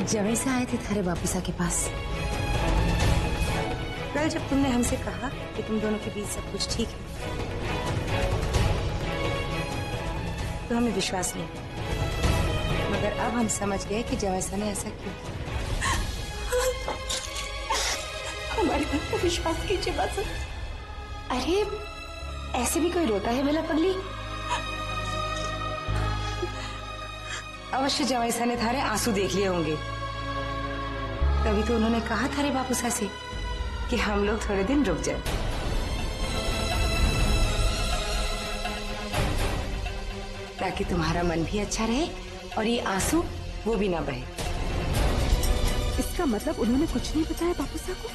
जवे से आए थे थारे बापूसा के पास। कल जब तुमने हमसे कहा कि तुम दोनों के बीच सब कुछ ठीक है तो हमें विश्वास नहीं, मगर अब हम समझ गए कि जवैसा ने ऐसा क्यों किया। हमारी बात पर विश्वास कीजिए बस। अरे ऐसे भी कोई रोता है भला पगली? अवश्य जवैसा ने थारे आंसू देख लिए होंगे, तभी तो उन्होंने कहा थारे बापूसा से कि हम लोग थोड़े दिन रुक जाए। ताकि तुम्हारा मन भी अच्छा रहे और ये आंसू वो भी ना बहे। इसका मतलब उन्होंने कुछ नहीं बताया बापूसा को,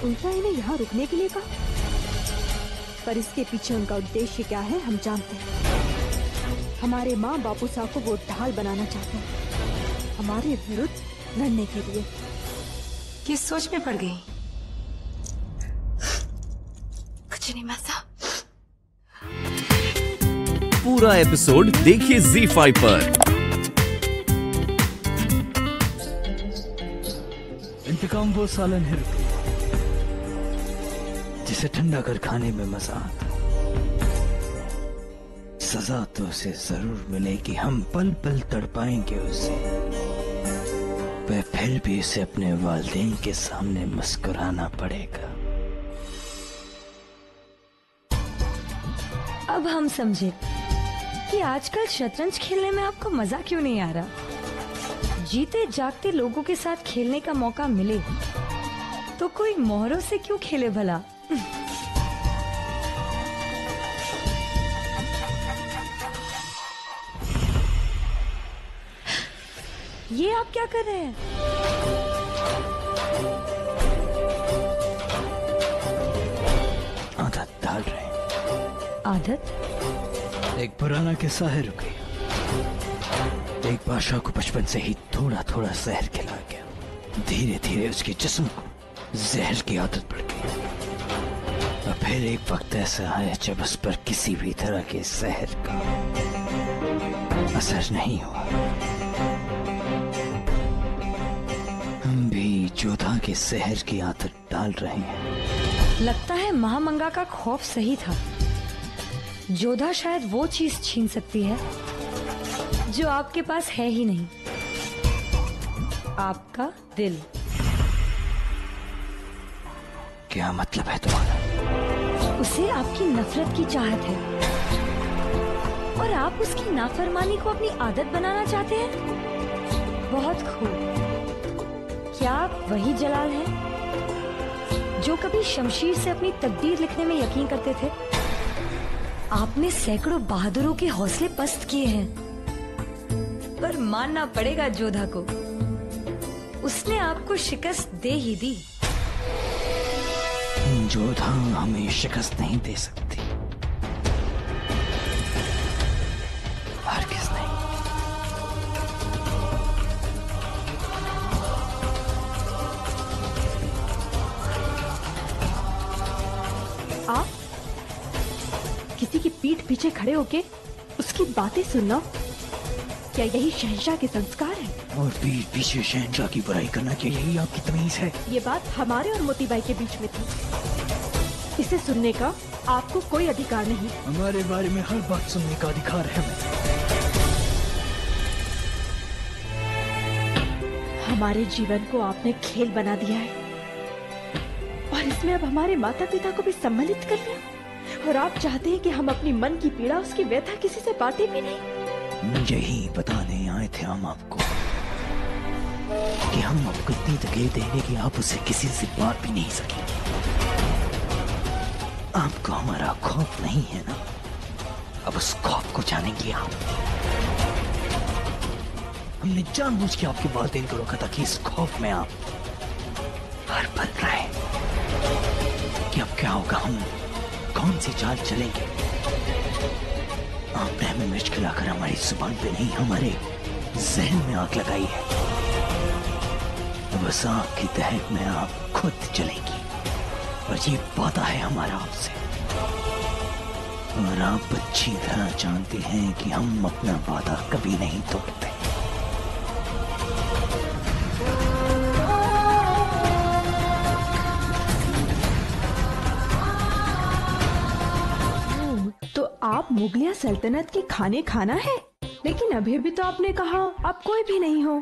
उल्टा इन्हें यहाँ रुकने के लिए कहा। पर इसके पीछे उनका उद्देश्य क्या है हम जानते हैं। हमारे माँ बापूसा को वो ढाल बनाना चाहते हैं हमारे विरुद्ध लड़ने के लिए। किस सोच में पड़ गई? कुछ नहीं मासा। पूरा एपिसोड देखिए ZEE5 पर। इंतकाम वो सालन है जिसे ठंडा कर खाने में मजा आता। सजा तो उसे जरूर मिलेगी, हम पल पल तड़पाएंगे उसे, पर फिर भी उसे अपने वालिदैन के सामने मुस्कुराना पड़ेगा। अब हम समझे कि आजकल शतरंज खेलने में आपको मजा क्यों नहीं आ रहा। जीते जागते लोगों के साथ खेलने का मौका मिले तो कोई मोहरों से क्यों खेले भला। ये आप क्या कर रहे हैं? आदत डाल रहे हैं। आदत? एक पुराना किस्सा है रुकी। एक बादशाह को बचपन से ही थोड़ा थोड़ा जहर खिला गया। धीरे धीरे उसके जिस्म को जहर की आदत पड़ गई। और फिर एक वक्त ऐसा आया जब उस पर किसी भी तरह के जहर का असर नहीं हुआ। हम भी जोधा के जहर की आदत डाल रहे हैं। लगता है महामंगा का खौफ सही था। जोधा शायद वो चीज छीन सकती है जो आपके पास है ही नहीं, आपका दिल। क्या मतलब है तुम्हारा? उसे आपकी नफरत की चाहत है और आप उसकी नाफरमानी को अपनी आदत बनाना चाहते हैं। बहुत खूब। क्या आप वही जलाल हैं जो कभी शमशीर से अपनी तकदीर लिखने में यकीन करते थे? आपने सैकड़ों बहादुरों के हौसले पस्त किए हैं, पर मानना पड़ेगा जोधा को, उसने आपको शिकस्त दे ही दी। जोधा हमें शिकस्त नहीं दे सकती, हरगिज़ नहीं। आप किसी की पीठ पीछे खड़े होके उसकी बातें सुनना, क्या यही शहंशाह के संस्कार है? और पीठ पीछे शहंशाह की बुराई करना, क्या यही आपकी तमीज है? ये बात हमारे और मोतीबाई के बीच में थी। इसे सुनने का आपको कोई अधिकार नहीं। हमारे बारे में हर बात सुनने का अधिकार है हमें। हमारे जीवन को आपने खेल बना दिया है और इसमें अब हमारे माता पिता को भी सम्मिलित कर लिया। और आप चाहते हैं कि हम अपनी मन की पीड़ा, उसकी व्यथा किसी से बांटे भी नहीं। यही बताने आए थे हम आपको कि हम आपको इतनी तकलीफ देंगे कि आप उसे किसी से बात भी नहीं सकेंगे। आपको हमारा खौफ नहीं है ना? अब उस खौफ को जानेंगे आप। हमने जानबूझ के आपके वालिदैन को रोका ताकि इस खौफ में आप हर पल रहे कि अब क्या होगा, हम कौन सी चाल चलेंगे। आपने हमें मिर्च खिलाकर हमारी जुबान पे नहीं, हमारे जहन में आग लगाई है। अब उस आग की दहक में आप खुद जलेंगी और ये वादा है हमारा आपसे। और आप अच्छी तरह जानते हैं कि हम अपना वादा कभी नहीं तोड़ते। आप मुगलिया सल्तनत के खाने खाना है, लेकिन अभी भी तो आपने कहा आप कोई भी नहीं हो।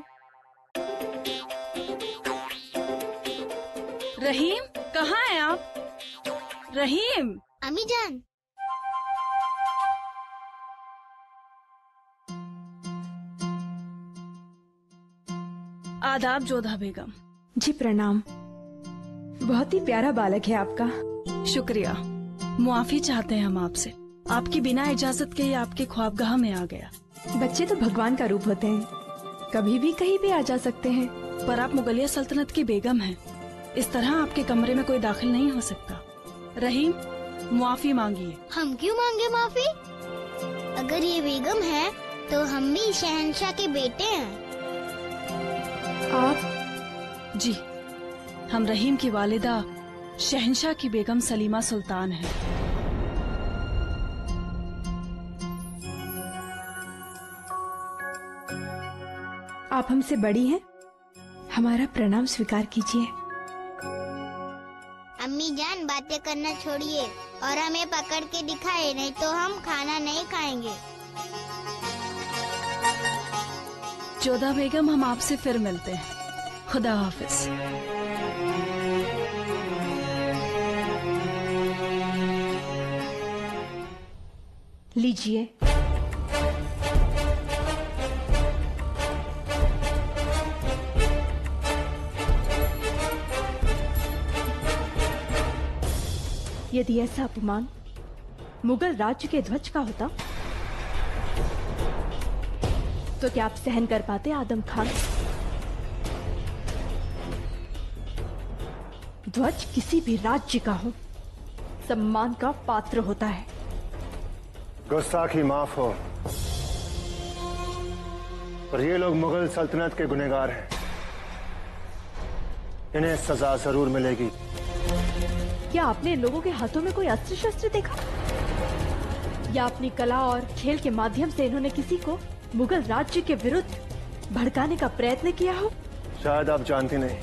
रहीम, कहाँ हैं आप? रहीम। अम्मी जान। आदाब जोधा बेगम। जी प्रणाम। बहुत ही प्यारा बालक है आपका। शुक्रिया। मुआफी चाहते हैं हम आपसे, आपकी बिना इजाजत के ही आपके ख्वाबगाह में आ गया। बच्चे तो भगवान का रूप होते हैं, कभी भी कहीं भी आ जा सकते हैं। पर आप मुगलिया सल्तनत की बेगम हैं, इस तरह आपके कमरे में कोई दाखिल नहीं हो सकता। रहीम, मुआफी मांगिए। हम क्यों मांगे माफी? अगर ये बेगम है तो हम भी शहंशाह के बेटे हैं। आप? जी, हम रहीम की वालिदा शहंशाह की बेगम सलीमा सुल्तान हैं। आप हमसे बड़ी हैं, हमारा प्रणाम स्वीकार कीजिए। अम्मी जान, बातें करना छोड़िए और हमें पकड़ के दिखाए, नहीं तो हम खाना नहीं खाएंगे। जोधा बेगम, हम आपसे फिर मिलते हैं। खुदा हाफिज। लीजिए। यदि ऐसा अपमान मुगल राज्य के ध्वज का होता तो क्या आप सहन कर पाते आदम खान? ध्वज किसी भी राज्य का हो, सम्मान का पात्र होता है। गुस्ताखी माफ हो, पर ये लोग मुगल सल्तनत के गुनहगार हैं, इन्हें सजा जरूर मिलेगी। क्या आपने लोगों के हाथों में कोई अस्त्र शस्त्र देखा, या अपनी कला और खेल के माध्यम से इन्होंने किसी को मुगल राज्य के विरुद्ध भड़काने का प्रयत्न किया हो? शायद आप जानती नहीं,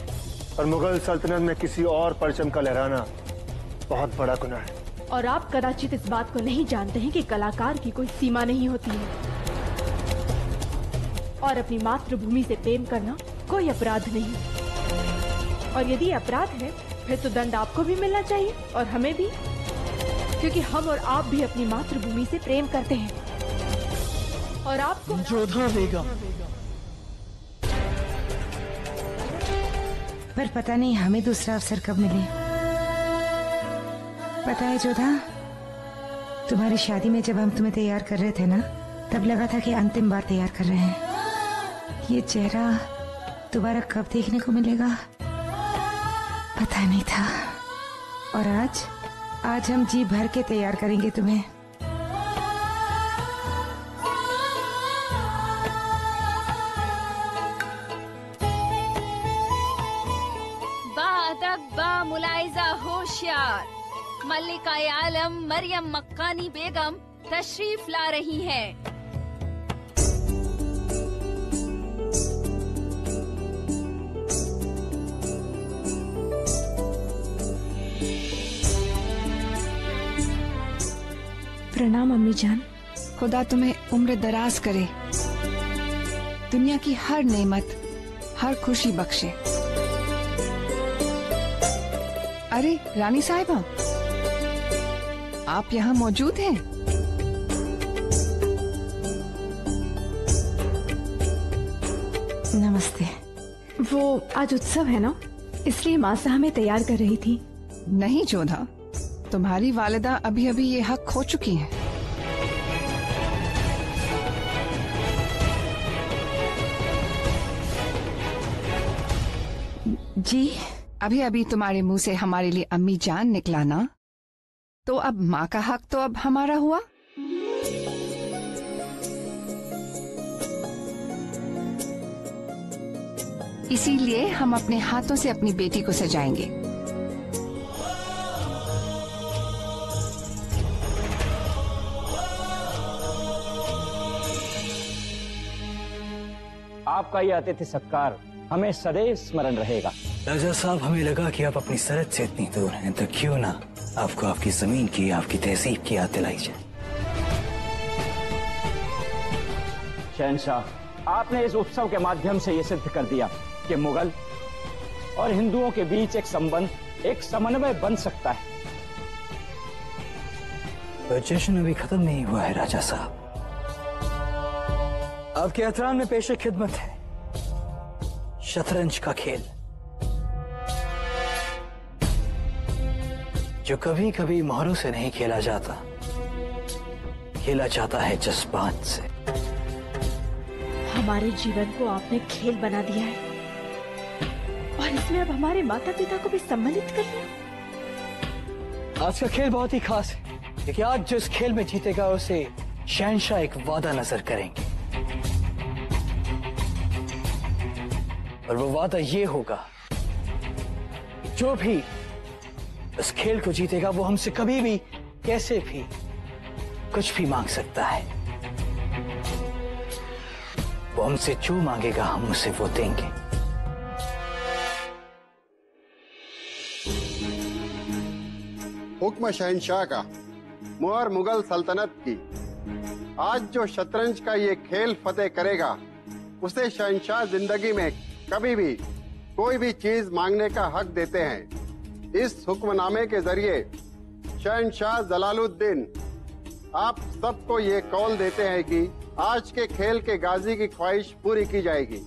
पर मुगल सल्तनत में किसी और परचम का लहराना बहुत बड़ा गुनाह है। और आप कदाचित इस बात को नहीं जानते हैं कि कलाकार की कोई सीमा नहीं होती है, और अपनी मातृभूमि से प्रेम करना कोई अपराध नहीं। और यदि अपराध है फिर तो दंड आपको भी मिलना चाहिए और हमें भी, क्योंकि हम और आप भी अपनी मातृभूमि से प्रेम करते हैं। और आपको जोधा बेगम। पर पता नहीं हमें दूसरा अवसर कब मिले। पता है जोधा, तुम्हारी शादी में जब हम तुम्हें तैयार कर रहे थे ना, तब लगा था कि अंतिम बार तैयार कर रहे हैं। ये चेहरा दोबारा कब देखने को मिलेगा पता नहीं था। और आज हम जी भर के तैयार करेंगे तुम्हें। बा मुलाइजा होशियार, मल्लिका आलम मरियम मक्कानी बेगम तशरीफ ला रही हैं। प्रणाम अम्मी जान। खुदा तुम्हें उम्र दराज करे, दुनिया की हर नेमत, हर खुशी बख्शे। अरे रानी साहिबा, आप यहाँ मौजूद हैं? नमस्ते। वो आज उत्सव है ना, इसलिए मासा हमें तैयार कर रही थी। नहीं जोधा, तुम्हारी वालिदा अभी अभी ये हक खो चुकी हैं। जी? अभी अभी तुम्हारे मुंह से हमारे लिए अम्मी जान निकला ना, तो अब माँ का हक तो अब हमारा हुआ। इसीलिए हम अपने हाथों से अपनी बेटी को सजाएंगे। आपका यह अतिथि सत्कार हमें सदैव स्मरण रहेगा। राजा साहब, हमें लगा कि आप अपनी सरहद से इतनी दूर हैं, तो क्यों ना आपको आपकी जमीन की, आपकी तहजीब की याद दिलाई जाए। शहंशाह, आपने इस उत्सव के माध्यम से यह सिद्ध कर दिया कि मुगल और हिंदुओं के बीच एक संबंध, एक समन्वय बन सकता है। तो जश्न अभी खत्म नहीं हुआ है राजा साहब। आपके एहतराम में पेश खिदमत है शतरंज का खेल, जो कभी कभी मोहरों से नहीं खेला जाता, खेला जाता है जज्बात से। हमारे जीवन को आपने खेल बना दिया है और इसमें अब हमारे माता पिता को भी सम्मिलित कर लिया। आज का खेल बहुत ही खास है, क्योंकि आज जो इस खेल में जीतेगा उसे शहंशाह एक वादा नजर करेंगे, और वो वादा ये होगा जो भी इस खेल को जीतेगा वो हमसे कभी भी कैसे भी कुछ भी मांग सकता है। वो हमसे जो मांगेगा हम उसे वो देंगे। हुक्म शहंशाह का, मुहर मुगल सल्तनत की। आज जो शतरंज का ये खेल फतेह करेगा उसे शहंशाह जिंदगी में कभी भी कोई भी चीज मांगने का हक देते हैं। इस हुक्मनामे के जरिए शहंशाह जलालुद्दीन आप सबको ये कौल देते हैं कि आज के खेल के गाजी की ख्वाहिश पूरी की जाएगी।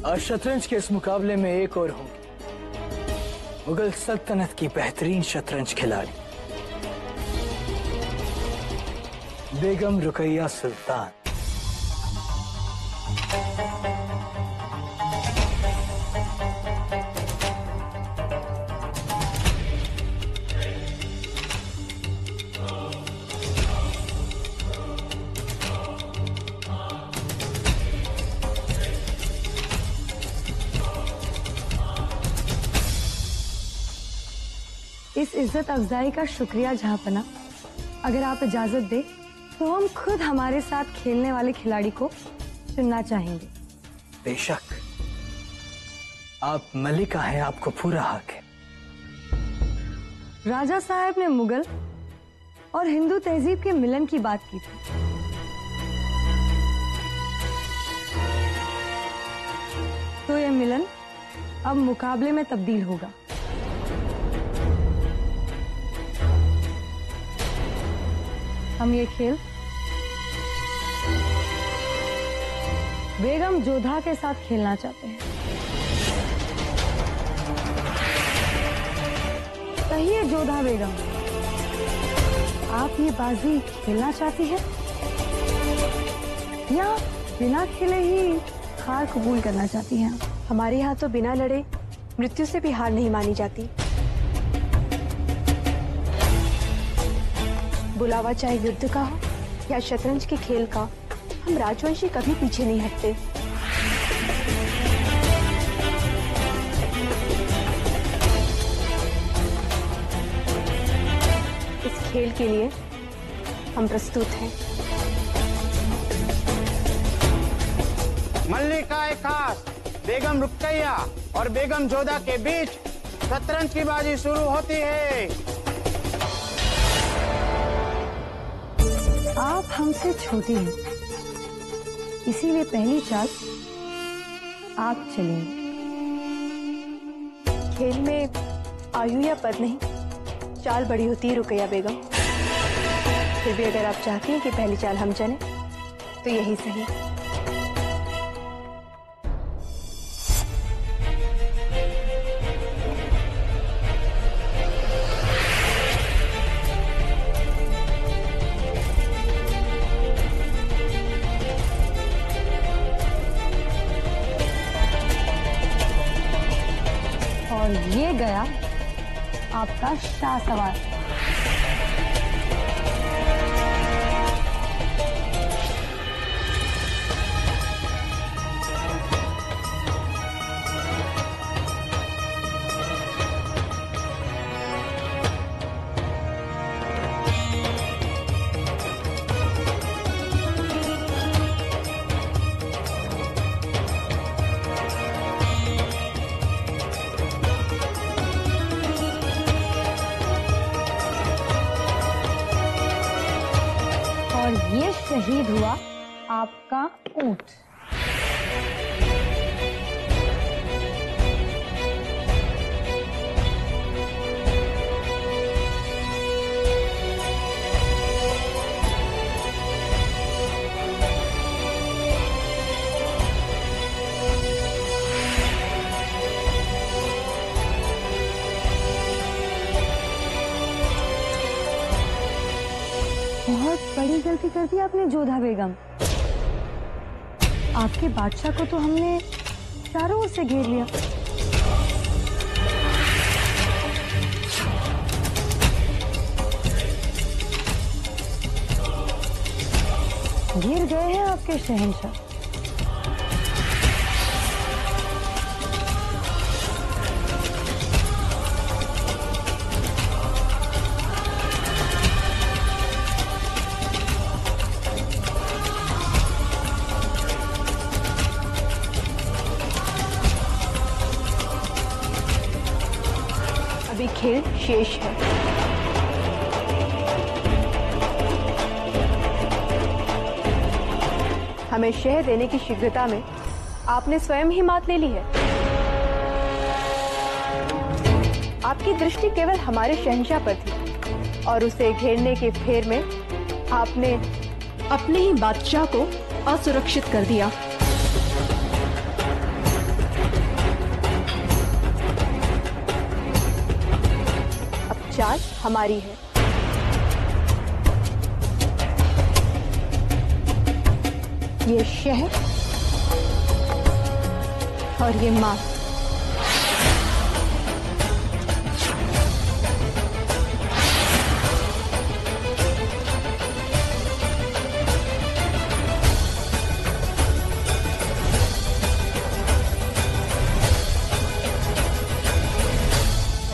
आज शतरंज के इस मुकाबले में एक और होंगे मुगल सल्तनत की बेहतरीन शतरंज खिलाड़ी बेगम रुकैया सुल्तान। इस इज्जत अफजाई का शुक्रिया जहांपना। अगर आप इजाजत दे तो हम खुद हमारे साथ खेलने वाले खिलाड़ी को चुनना चाहेंगे। बेशक, आप मलिका हैं, आपको पूरा हक है। राजा साहब ने मुगल और हिंदू तहजीब के मिलन की बात की थी। तो यह मिलन अब मुकाबले में तब्दील होगा। हम ये खेल बेगम जोधा के साथ खेलना चाहते हैं। कहिए जोधा बेगम, आप ये बाजी खेलना चाहती हैं या बिना खेले ही हार कबूल करना चाहती हैं? हमारे यहाँ तो बिना लड़े मृत्यु से भी हार नहीं मानी जाती। बुलावा चाहे युद्ध का हो या शतरंज के खेल का, हम राजवंशी कभी पीछे नहीं हटते। इस खेल के लिए हम प्रस्तुत हैं। मल्लिका खास बेगम रुकैया और बेगम जोधा के बीच शतरंज की बाजी शुरू होती है। आप हमसे छोटी हैं, इसीलिए पहली चाल आप चलेंगे। खेल में आयु या पद नहीं, चाल बड़ी होती है रुकैया बेगम। फिर भी अगर आप चाहती हैं कि पहली चाल हम चलें तो यही सही। और ये गया आपका शाह सवार। और ये शहीद हुआ आपका ऊंट। बहुत बड़ी गलती कर दी आपने जोधा बेगम। आपके बादशाह को तो हमने चारों ओर से घेर लिया। गिर गए हैं आपके शहंशाह। अभी खेल शेष है। हमें शह देने की शीघ्रता में आपने स्वयं ही मात ले ली है। आपकी दृष्टि केवल हमारे शहंशाह पर थी और उसे घेरने के फेर में आपने अपने ही बादशाह को असुरक्षित कर दिया। चाल हमारी है। ये शहर और ये मां।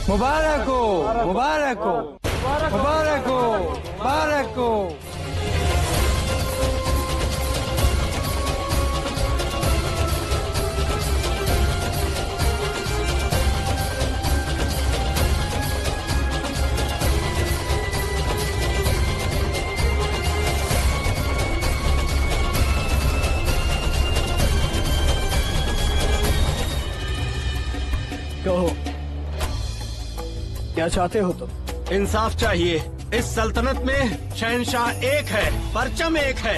मुबारक हो, मुबारक हो, मुबारक हो, मुबारक हो। कहो क्या चाहते हो तुम? इंसाफ चाहिए। इस सल्तनत में शहंशाह एक है, परचम एक है,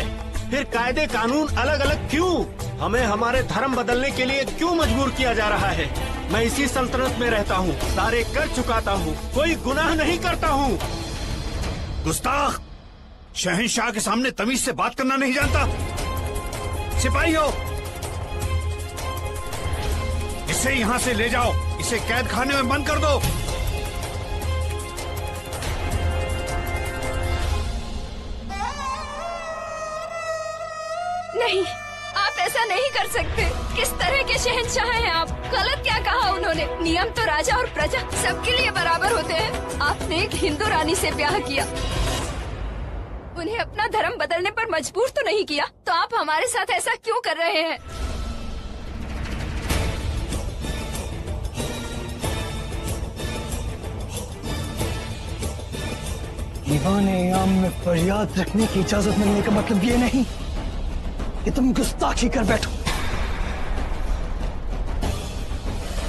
फिर कायदे कानून अलग अलग क्यों? हमें हमारे धर्म बदलने के लिए क्यों मजबूर किया जा रहा है? मैं इसी सल्तनत में रहता हूँ, सारे कर चुकाता हूँ, कोई गुनाह नहीं करता हूँ। गुस्ताख, शहंशाह के सामने तमीज से बात करना नहीं जानता? सिपाही हो, इसे यहाँ से ले जाओ, इसे कैद खाने में बंद कर दो। नहीं, आप ऐसा नहीं कर सकते। किस तरह के शहंशाह हैं आप? गलत क्या कहा उन्होंने? नियम तो राजा और प्रजा सबके लिए बराबर होते हैं। आपने एक हिंदू रानी से ब्याह किया, उन्हें अपना धर्म बदलने पर मजबूर तो नहीं किया, तो आप हमारे साथ ऐसा क्यों कर रहे हैं? दीवान-ए-आम में फरियाद रखने की इजाजत मिलने का मतलब ये नहीं कि तुम गुस्ताखी कर बैठो।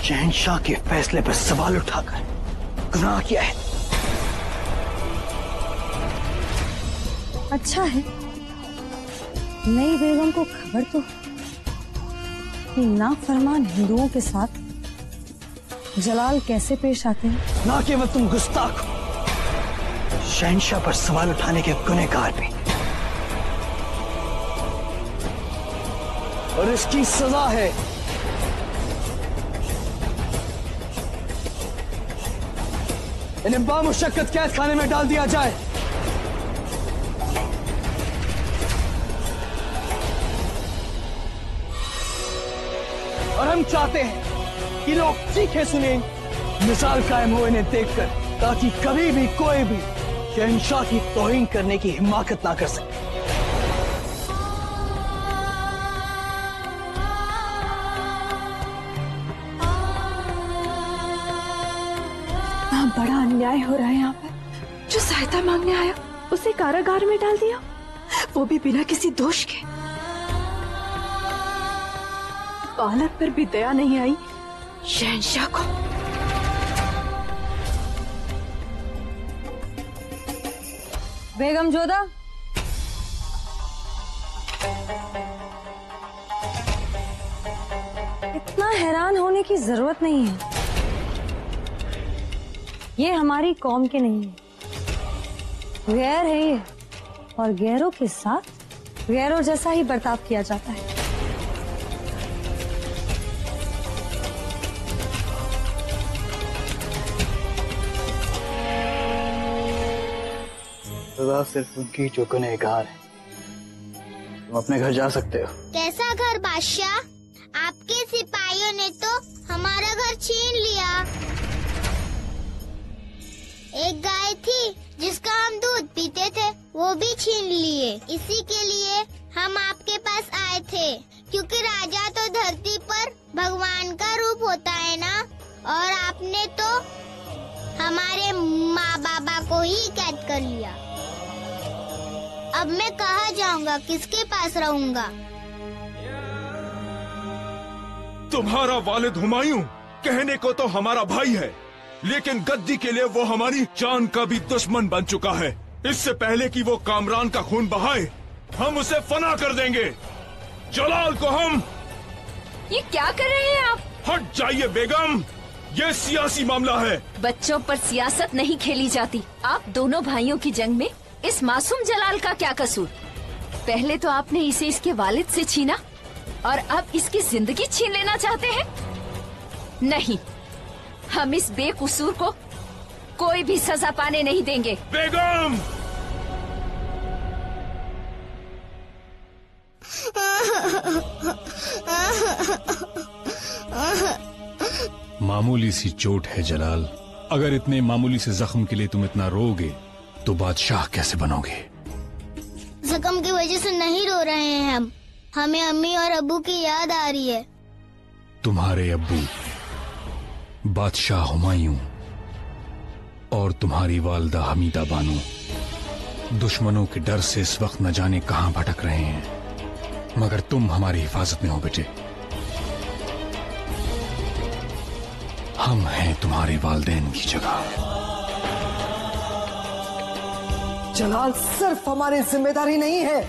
शहंशाह के फैसले पर सवाल उठाकर गुनाह किया है। अच्छा है, नई बेगम को खबर तो कि नाफरमान हिंदुओं के साथ जलाल कैसे पेश आते हैं। ना केवल तुम गुस्ताख हो, शहंशाह पर सवाल उठाने के गुनहगार भी, और इसकी सजा है इन्हें बामुशक्कत कैद खाने में डाल दिया जाए। और हम चाहते हैं कि लोग चीखे सुने, मिसाल कायम हो इन्हें देखकर, ताकि कभी भी कोई भी शहंशाह की तौहीन करने की हिमाकत ना कर सके। बड़ा अन्याय हो रहा है यहाँ पर। जो सहायता मांगने आया उसे कारागार में डाल दिया। वो भी बिना किसी दोष के। बालक पर भी दया नहीं आई शहंशाह को। बेगम जोधा, इतना हैरान होने की जरूरत नहीं है। ये हमारी कौम के नहीं है, गैर है ये, और गैरों के साथ गैरों जैसा ही बर्ताव किया जाता है। सजा सिर्फ उनकी जो गुनहगार है। तुम अपने घर जा सकते हो। कैसा घर बादशाह? आपके सिपाहियों ने तो हमारा घर छीन लिया। एक गाय थी जिसका हम दूध पीते थे, वो भी छीन लिए। इसी के लिए हम आपके पास आए थे, क्योंकि राजा तो धरती पर भगवान का रूप होता है ना, और आपने तो हमारे माँ बाबा को ही कैद कर लिया। अब मैं कहाँ जाऊँगा, किसके पास रहूँगा? तुम्हारा वालिद हुमायूं कहने को तो हमारा भाई है, लेकिन गद्दी के लिए वो हमारी जान का भी दुश्मन बन चुका है। इससे पहले कि वो कामरान का खून बहाए, हम उसे फना कर देंगे। जलाल को हम। ये क्या कर रहे हैं आप? हट जाइए बेगम, ये सियासी मामला है। बच्चों पर सियासत नहीं खेली जाती। आप दोनों भाइयों की जंग में इस मासूम जलाल का क्या कसूर? पहले तो आपने इसे इसके वालिद से छीना, और अब इसकी जिंदगी छीन लेना चाहते हैं? नहीं, हम इस बेकसूर को कोई भी सजा पाने नहीं देंगे। बेगम! मामूली सी चोट है जलाल। अगर इतने मामूली से जख्म के लिए तुम इतना रोगे तो बादशाह कैसे बनोगे? जख्म की वजह से नहीं रो रहे हैं हम। हमें अम्मी और अब्बू की याद आ रही है। तुम्हारे अब्बू बादशाह हुमायूं और तुम्हारी वालदा हमीदा बानो दुश्मनों के डर से इस वक्त न जाने कहां भटक रहे हैं, मगर तुम हमारी हिफाजत में हो बेटे। हम हैं तुम्हारे वालिदैन की जगह। जलाल सिर्फ हमारी जिम्मेदारी नहीं है,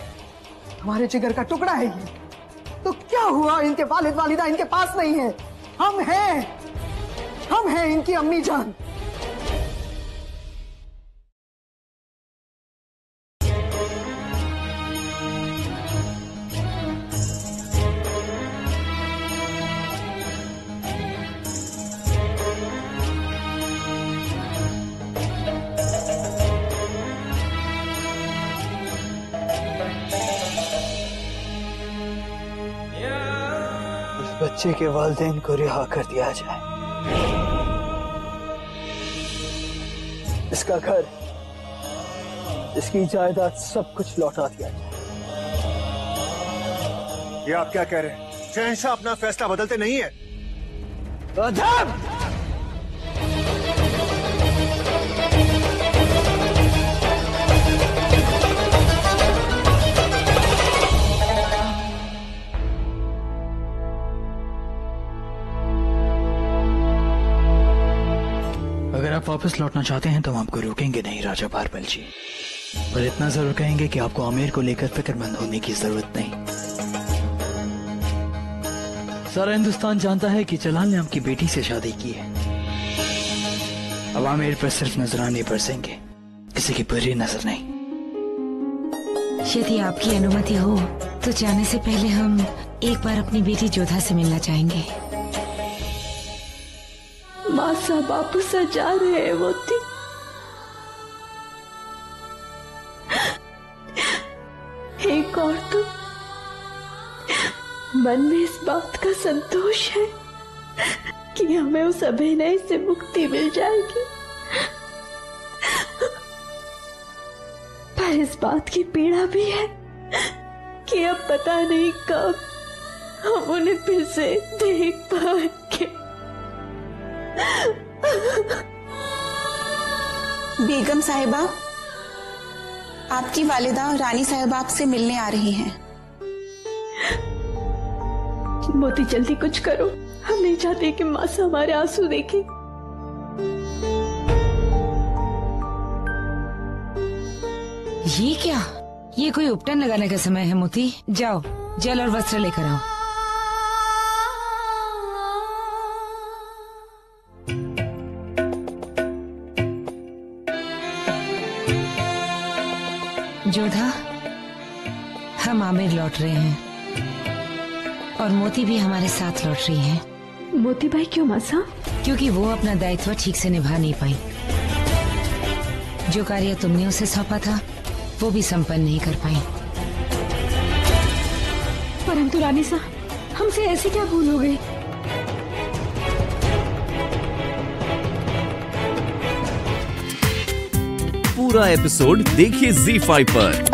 हमारे जिगर का टुकड़ा है ये। तो क्या हुआ, इनके वालिद वालिदा इनके पास नहीं है? हम हैं इनकी अम्मी जान। बच्चे के वालिदैन को रिहा कर दिया जाए। इसका घर, इसकी जायदाद सब कुछ लौटा दिया जाए। ये आप क्या कह रहे हैं? शहंशाह अपना फैसला बदलते नहीं है। अगर आप वापस लौटना चाहते हैं तो हम आपको रोकेंगे नहीं राजा बारबल जी, पर इतना जरूर कहेंगे कि आपको आमिर को लेकर फिक्रमंद होने की जरूरत नहीं। सारा हिंदुस्तान जानता है कि जलाल ने आपकी बेटी से शादी की है। अब आमिर पर सिर्फ नजराने बरसेंगे, किसी की बुरी नजर नहीं। यदि आपकी अनुमति हो तो जाने से पहले हम एक बार अपनी बेटी जोधा से मिलना चाहेंगे। माँ सा बापू सा जा रहे हैं वो थी। एक और तो मन में इस बात का संतोष है कि हमें उस अभिनय से मुक्ति मिल जाएगी, पर इस बात की पीड़ा भी है कि अब पता नहीं कब हम उन्हें फिर से देख पाएंगे। बेगम साहिबा, आपकी वालिदा रानी साहब आपसे मिलने आ रही हैं। मोती जल्दी कुछ करो, हम नहीं चाहते कि मासा हमारे आंसू देखे। ये क्या? ये कोई उपटन लगाने का समय है मोती। जाओ जल और वस्त्र लेकर आओ। जोधा, हम आमिर लौट रहे हैं और मोती भी हमारे साथ लौट रही है। मोती भाई क्यों मासा? क्योंकि वो अपना दायित्व ठीक से निभा नहीं पाई। जो कार्य तुमने उसे सौंपा था वो भी संपन्न नहीं कर पाई। परंतु रानी सा, हमसे ऐसी क्या भूल हो गई? पूरा एपिसोड देखिए ZEE5 पर।